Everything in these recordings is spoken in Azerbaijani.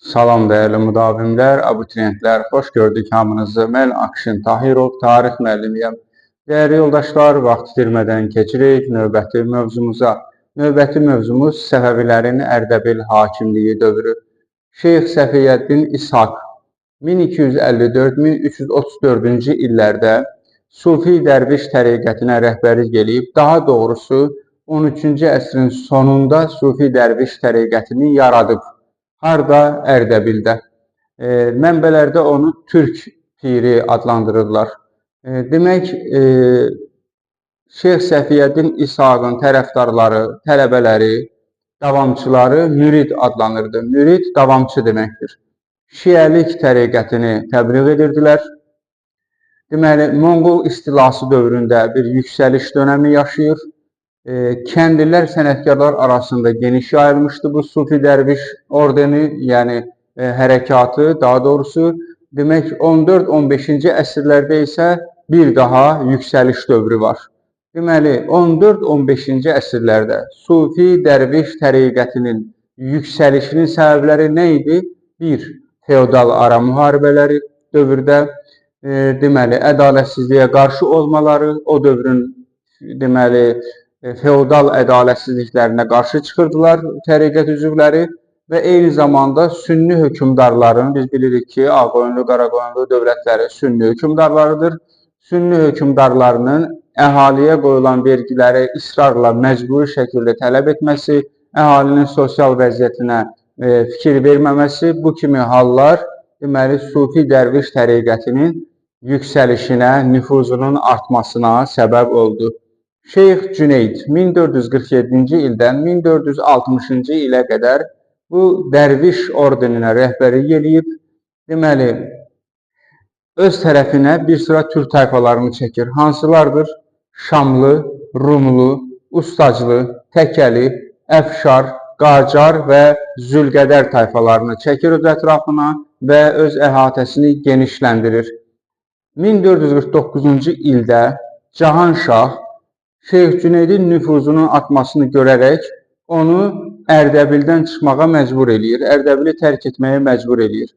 Salam dəyərli müdavimlər, abituriyentlər, xoş gördük hamınızı. Mən Akşin Tahirov, tarix müəllimiyəm. Dəyərli yoldaşlar, vaxt itirmədən keçirik növbəti mövzumuza. Növbəti mövzumuz Səfəvilərin Ərdəbil hakimliyi dövrü. Şeyx Səfiyyəddin İshaq 1254-1334-cü illərdə Sufi Dərviş təriqətinə rəhbərlik eləyib, daha doğrusu 13-cü əsrin sonunda Sufi Dərviş təriqətini yaradıb. Harda? Ərdəbildə. Mənbələrdə onu Türk piri adlandırırlar. Demək, Şeyx Səfiyyəddin İshaqın tərəfdarları, tələbələri, davamçıları mürid adlanırdı. Mürid davamçı deməkdir. Şiəlik təriqətini təbliğ edirdilər. Deməli, Monqol istilası dövründə bir yüksəliş dönəmi yaşayır. Kəndlilər, sənətkarlar arasında geniş yayılmışdı bu Sufi Dərviş ordeni, yəni hərəkatı, daha doğrusu. Demək, 14-15-ci əsrlərdə isə bir daha yüksəliş dövrü var. Deməli, 14-15-ci əsrlərdə Sufi Dərviş təriqətinin yüksəlişinin səbəbləri nə idi? Bir, feodal ara müharibələri dövrdə, deməli, ədalətsizliyə qarşı olmaları, o dövrün, deməli, feodal ədalətsizliklərinə qarşı çıxırdılar təriqət üzvləri və eyni zamanda sünni hökmdarların, biz bilirik ki, Ağqoyunlu, Qaraqoyunlu dövlətləri sünni hökmdarlarıdır. Sünni hökmdarlarının əhaliyə qoyulan vergiləri israrla məcburi şəkildə tələb etməsi, əhalinin sosial vəziyyətinə fikir verməməsi, bu kimi hallar deməli Sufi Dərviş təriqətinin yüksəlişinə, nüfuzunun artmasına səbəb oldu. Şeyx Cüneyd 1447-ci ildən 1460-cı ilə qədər bu Dərviş ordeninə rəhbərlik eləyib. Deməli, öz tərəfinə bir sıra türk tayfalarını çəkir. Hansılardır? Şamlı, Rumlu, Ustaclı, Təkəli, Əfşar, Qacar və Zülqədər tayfalarını çəkir öz ətrafına və öz əhatəsini genişləndirir. 1449-cu ildə Cahanşah Şeyx Cüneydin nüfuzunun artmasını görərək onu Ərdəbildən çıxmağa məcbur eləyir, Ərdəbili tərk etməyə məcbur eləyir.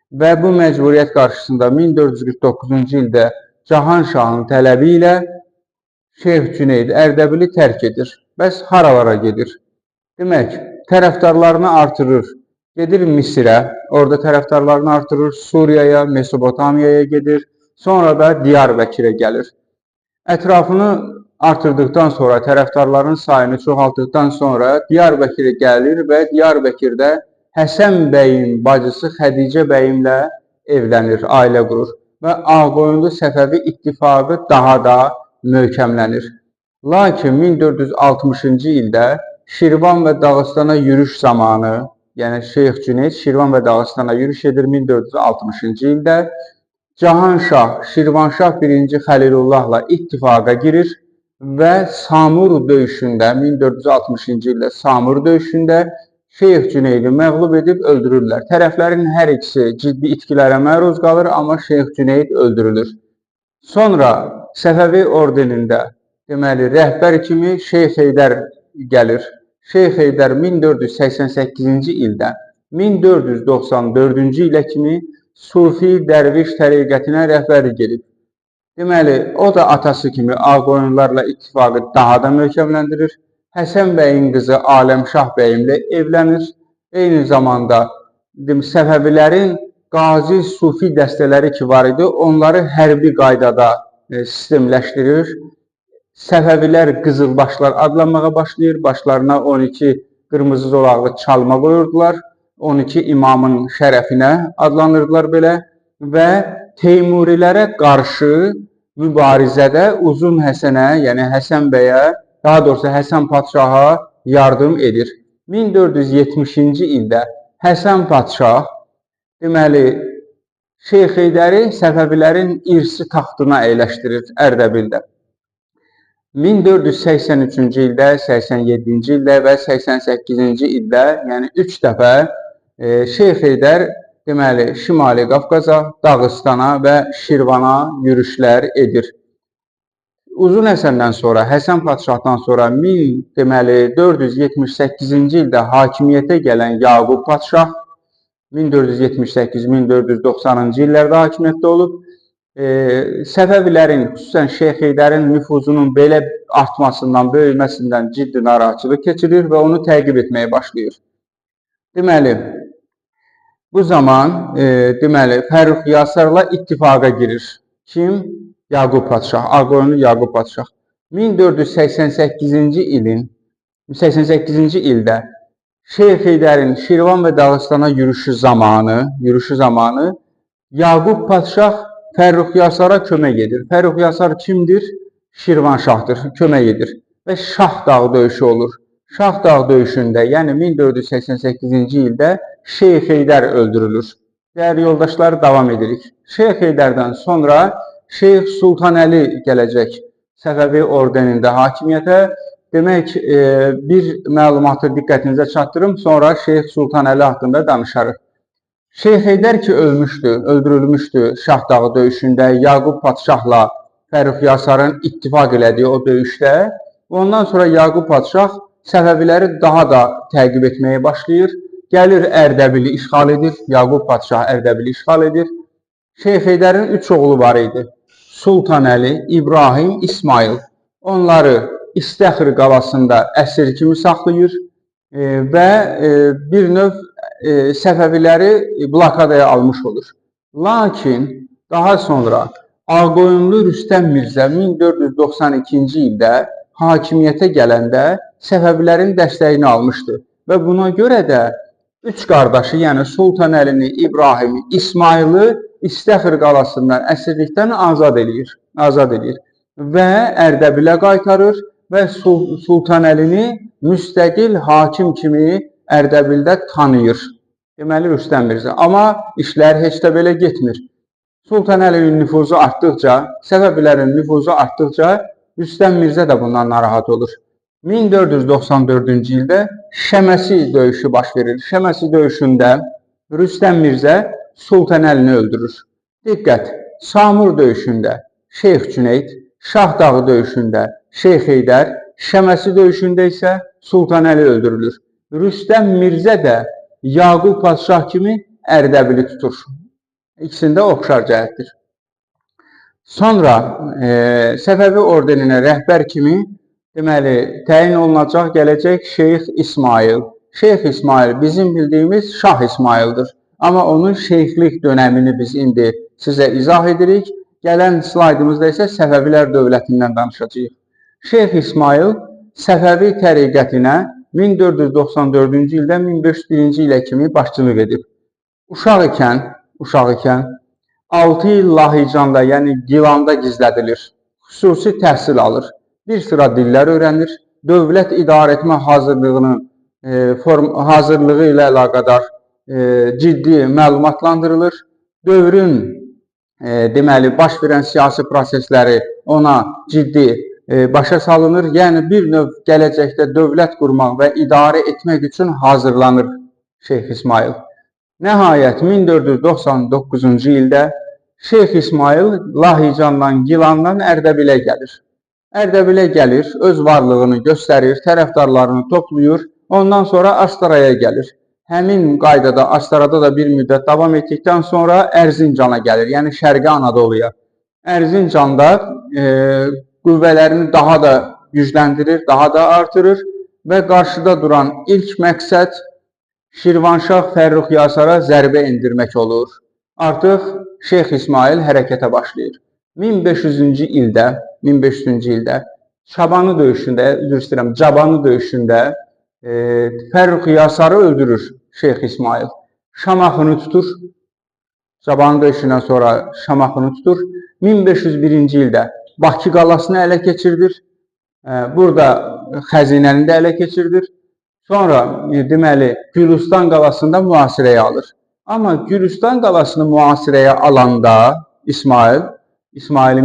Və bu məcburiyyət qarşısında 1449-cu ildə Cahanşahın tələbi ilə Şeyx Cüneyd Ərdəbili tərk edir. Bəs haralara gedir? Demək, tərəfdarlarını artırır, gedir Misirə, orada tərəfdarlarını artırır, Suriyaya, Mesopotamiyaya gedir, sonra da Diyarbəkirə gəlir. Ətrafını artırdıqdan sonra, tərəfdarların sayını çoxaltdıqdan sonra Diyarbəkirə gəlir və Diyarbəkirdə Həsən bəyin bacısı Xədicə bəyimlə evlənir, ailə qurur və Ağqoyunlu Səfəvi ittifaqı daha da möhkəmlənir. Lakin 1460-cı ildə Şirvan və Dağıstana yürüş zamanı, yəni Şeyx Cüneyd Şirvan və Dağıstana yürüş edir 1460-cı ildə. Cahanşah, Şirvanşah 1-ci Xəlilullahla ittifaqa girir və Samur döyüşündə, 1460-cı ildə Samur döyüşündə Şeyx Cüneydi məğlub edib öldürürlər. Tərəflərin hər ikisi ciddi itkilərə məruz qalır, amma Şeyx Cüneyd öldürülür. Sonra Səfəvi ordenində, deməli, rəhbər kimi Şeyx Heydər gəlir. Şeyx Heydər 1488-ci ildən 1494-cü ilə kimi Sufi Dərviş təriqətinə rəhbərlik edib. Deməli, o da atası kimi Ağqoyunlularla ittifaqı daha da möhkəmləndirir. Həsən bəyin qızı Aləmşah bəyimlə evlənir. Eyni zamanda Səfəvilərin qazi Sufi dəstələri ki var idi, onları hərbi qaydada sistemləşdirir. Səfəvilər qızılbaşlar adlanmağa başlayır. Başlarına 12 qırmızı zolaqlı çalma qoyurdular. 12 imamın şərəfinə adlanırdılar belə və Teymurilərə qarşı mübarizədə Uzun Həsənə, yəni Həsən bəyə, daha doğrusu Həsən Padşaha yardım edir. 1470-ci ildə Həsən Padşah, deməli, Şeyx Heydəri Səfəvilərin irsi taxtına əyləşdirir Ərdəbildə. 1483-cü ildə, 87-ci ildə və 88-ci ildə, yəni 3 dəfə Şeyx Heydər deməli Şimali Qafqaza, Dağıstana və Şirvana yürüşlər edir. Uzun Həsəndən sonra, Həsən Padşahdan sonra 1478-ci ildə hakimiyyətə gələn Yaqub Padşah 1478-1490-cı illərdə hakimiyyətdə olub. Səfəvilərin, xüsusən Şeyx Heydərin nüfuzunun belə artmasından, böyüməsindən ciddi narahatçılıq keçirir və onu təqib etməyə başlayır. Deməli, bu zaman Fərrux Yasarla ittifaqa girir. Kim? Yaqub Padşah, Ağqoyunlu Yaqub Padşah. 1488-ci ildə Şeyx Heydərin Şirvan və Dağıstana yürüşü zamanı Yaqub Padşah Fərrux Yasara kömək edir. Fərrux Yasar kimdir? Şirvanşahdır, kömək edir və Şah Dağı döyüşü olur. Şah Dağı döyüşündə, yəni 1488-ci ildə Şeyx Heydər öldürülür. Dəyərli yoldaşlar, davam edirik. Şeyx Heydərdən sonra Şeyx Sultanəli gələcək Səfəvi ordenində hakimiyyətə. Demək, bir məlumatı diqqətinizə çatdırım, sonra Şeyx Sultanəli haqqında danışarıq. Şeyx Heydər ki öldürülmüşdü Şah Dağı döyüşündə, Yaqub Padşahla Fərrux Yasarın ittifaq elədiyi o döyüşdə. Ondan sonra Yaqub Padşah Səfəviləri daha da təqib etməyə başlayır. Gəlir Ərdəbili işğal edir, Yaqub Padşah Ərdəbili işğal edir. Şeyx Heydərin 3 oğlu var idi. Sultanəli, İbrahim, İsmail. Onları İstəxr qalasında əsir kimi saxlayır və bir növ Səfəviləri blokadaya almış olur. Lakin daha sonra Ağqoyunlu Rüstəm Mirzə 1492-ci ildə hakimiyyətə gələndə Səfəvilərin dəstəyini almışdı və buna görə də 3 qardaşı, yəni Sultanəlini, İbrahimi, İsmaili İstəxr qalasından əsirlikdən azad edir və Ərdəbilə qaytarır və Sultanəlini müstəqil hakim kimi Ərdəbildə tanıyır. Deməli, Rüstəm Mirzə. Amma işlər heç də belə getmir. Sultanəlinin nüfuzu artdıqca, Səfəvilərin nüfuzu artdıqca Rüstəm Mirzə də bundan narahat olur. 1494-cü ildə Şəməsi döyüşü baş verir. Şəməsi döyüşündə Rüstəm Mirzə Sultanəlini öldürür. Diqqət! Samur döyüşündə Şeyx Cüneyd, Şah Dağı döyüşündə Şeyx Heydər, Şəməsi döyüşündə isə Sultanəli öldürülür. Rüstəm Mirzə də Yaqub Padşah kimi Ərdəbili tutur. İkisində oxşar cəhətdir. Sonra Səfəvi ordeninə rəhbər kimi təyin olunacaq gələcək Şeyx İsmail. Şeyx İsmail bizim bildiyimiz Şah İsmaildir. Amma onun şeyxlik dönəmini biz indi sizə izah edirik. Gələn slaydımızda isə Səfəvilər dövlətindən danışacağıq. Şeyx İsmail Səfəvi təriqətinə 1494-cü ildən 1501-ci ilə kimi başçılıq edib. Uşaq ikən 6 il Lahicanda, yəni Gilanda gizlədilir. Xüsusi təhsil alır. Bir sıra dillər öyrənir. Dövlət idarə etmə hazırlığı ilə əlaqədar ciddi məlumatlandırılır. Dövrün baş verən siyasi prosesləri ona ciddi başa salınır. Yəni bir növ gələcəkdə dövlət qurmaq və idarə etmək üçün hazırlanır Şeyx İsmail. Nəhayət 1499-cu ildə Şeyx İsmail Lahicandan, Gilandan Ərdəbilə gəlir. Ərdəbilə gəlir, öz varlığını göstərir, tərəfdarlarını toplayır. Ondan sonra Astaraya gəlir. Həmin qaydada Astarada da bir müddət davam etdikdən sonra Ərzincana gəlir, yəni Şərqi Anadoluya. Ərzincanda qüvvələrini daha da gücləndirir, daha da artırır və qarşıda duran ilk məqsəd Şirvanşah Fərrux Yasara zərbə endirmək olur. Artıq Şeyx İsmail hərəkətə başlayır. 1500-cü ildə Cabanı döyüşündə Fərrux Yasarı öldürür Şeyx İsmail. Şamaxını tutur. Cabanı döyüşündən sonra Şamaxını tutur. 1501-ci ildə Bakı qalasını ələ keçirdir. Burada xəzinəni də ələ keçirdir. Sonra Gülüstan qalasında mühasirəyə alır. Amma Gülüstan qalasını mühasirəyə alanda İsmail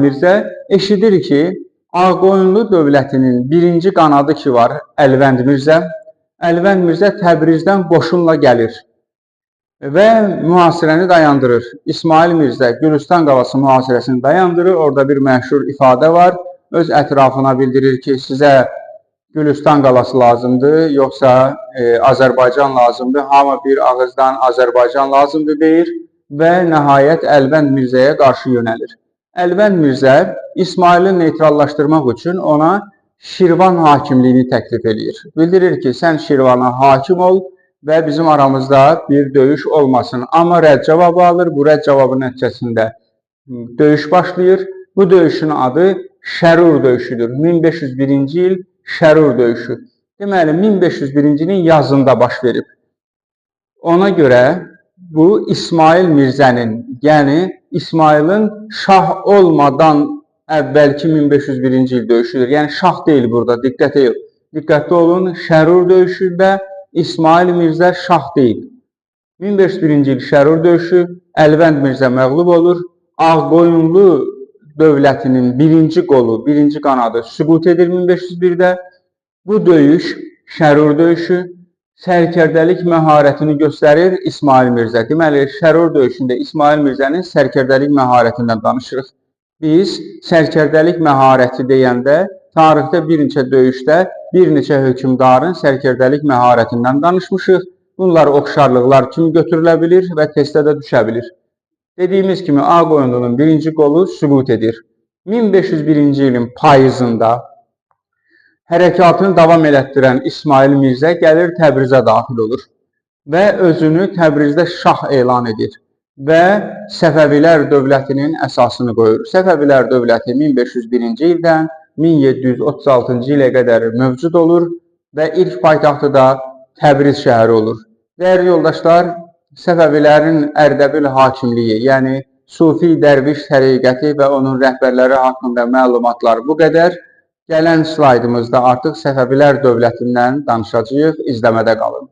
Mirzə eşidir ki, Ağqoyunlu dövlətinin birinci qanadı ki var, Əlvənd Mirzə Təbrizdən qoşunla gəlir və mühasirəni dayandırır. İsmail Mirzə Gülüstan qalası mühasirəsini dayandırır. Orada bir məşhur ifadə var. Öz ətrafına bildirir ki, sizə Gülüstan qalası lazımdır, yoxsa Azərbaycan lazımdır. Hamı bir ağızdan Azərbaycan lazımdır deyir və nəhayət Əlvənd Mirzəyə qarşı yönəlir. Əlvənd Mirzə İsmaili neytrallaşdırmaq üçün ona Şirvan hakimliyini təklif edir. Bildirir ki, sən Şirvana hakim ol və bizim aramızda bir döyüş olmasın. Amma rədd cavabı alır. Bu rədd cavabı nəticəsində döyüş başlayır. Bu döyüşün adı Şərur döyüşüdür. 1501-ci il Şərur döyüşü. Deməli, 1501-ci ilin yazında baş verib. Ona görə bu İsmail Mirzənin, yəni İsmailin şah olmadan əvvəlki 1501-ci il döyüşüdür. Yəni şah deyil burada, diqqətli olun. Şərur döyüşündə İsmail Mirzə şah deyil. 1501-ci il Şərur döyüşü, Əlvənd Mirzə məğlub olur. Ağqoyunlu dövlətinin birinci qolu, birinci qanadı süqut edir 1501-də. Bu döyüş, Şərur döyüşü, sərkərdəlik məharətini göstərir İsmail Mirzə. Deməli, Şərur döyüşündə İsmail Mirzənin sərkərdəlik məharətindən danışırıq. Biz sərkərdəlik məharəti deyəndə tarixdə bir neçə döyüşdə bir neçə hökmdarın sərkərdəlik məharətindən danışmışıq. Bunlar oxşarlıqlar kimi götürülə bilir və testdə də düşə bilir. Dediyimiz kimi Ağqoyunlunun birinci qolu süqut edir. 1501-ci ilin payızında hərəkatını davam elətdirən İsmail Mirzə gəlir Təbrizə daxil olur və özünü Təbrizdə şah elan edir və Səfəvilər dövlətinin əsasını qoyur. Səfəvilər dövləti 1501-ci ildən 1736-cı ilə qədər mövcud olur və ilk paytaxtı da Təbriz şəhəri olur. Dəyərli yoldaşlar, Səfəvilərin Ərdəbil hakimliyi, yəni Sufi Dərviş təriqəti və onun rəhbərləri haqqında məlumatlar bu qədər. Gələn slaydımızda artıq Səfəvilər dövlətindən danışacağıq, izləmədə qalın.